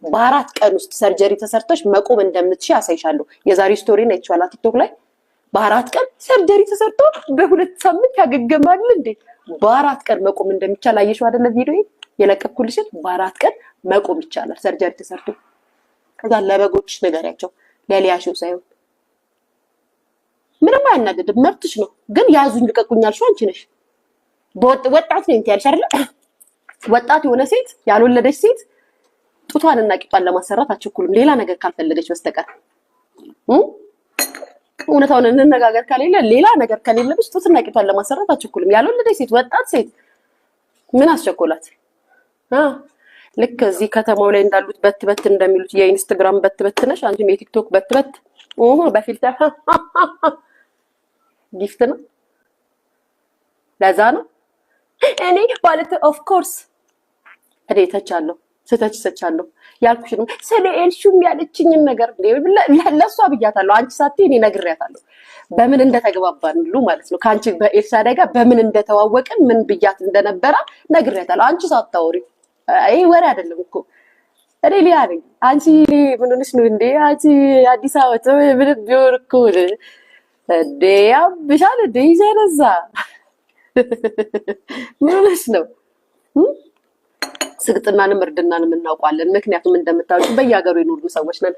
በ4 ቀን ውስጥ ሰርጀሪ ተሰርተሽ መቆም እንደምትችይ አሳይሻለሁ። የዛሬ ስቶሪ ነው አይቻላ ቲክቶክ ላይ በ4 ቀን ሰርጀሪ ተሰርቶ በ2 ሳምንት ያገገማል እንዴ? በ4 ቀን መቆም እንደሚቻል አየሽው አይደለ? ቪዲዮ የለቀኩልሽ በ4 ቀን መቆም ይቻላል ሰርጀሪ ተሰርቶ። ከዛ ለበጎች ነገሪያቸው ለሊያሽው ሳይሆን ምንም አያናግድም፣ መብትሽ ነው። ግን ያዙኝ ልቀቁኝ አልሽው አንቺ ነሽ። ወጣት ነኝ ትያለሽ አይደለ? ወጣት የሆነ ሴት ያልወለደች ሴት ጡቷንና ቂጧን ለማሰራት አትቸኩልም፣ ሌላ ነገር ካልፈለገች በስተቀር እውነታውን እንነጋገር ካሌለ ሌላ ነገር ከሌለብሽ ጡትና ቂጧን ለማሰራት አትቸኩልም። ያልወለደች ሴት ወጣት ሴት ምን አስቸኮላት? ልክ እዚህ ከተማው ላይ እንዳሉት በት እንደሚሉት የኢንስታግራም በት ነሽ አንቺም የቲክቶክ በት በፊልተር ጊፍት ነው። ለዛ ነው እኔ ማለት ኦፍ ኮርስ እኔ ተቻለሁ ስተቻለሁ ያልኩሽንም ስለ ኤልሹም ያለችኝን ነገር ለሷ ብያታለሁ። አንቺ ሳትይ እኔ ነግሬያታለሁ በምን እንደተግባባን ሁሉ ማለት ነው። ካንቺ በኤልሳዳይ ጋር በምን እንደተዋወቅን ምን ብያት እንደነበረ ነግሬያታለሁ። አንቺ ሳታወሪ አይ ወሬ አይደለም እኮ እኔ ሊያ ነኝ። አንቺ ምን ሆነሽ ነው እንዴ? አንቺ አዲስ አበባ ምን ቢሆን እኮ እንዴ ያብሻል እንዴ ይዘነዛ ምን ሆነሽ ነው? ስግጥናንም እርድናንም እናውቃለን። ምክንያቱም እንደምታውቁ በየሀገሩ የኖሩ ሰዎች ነን።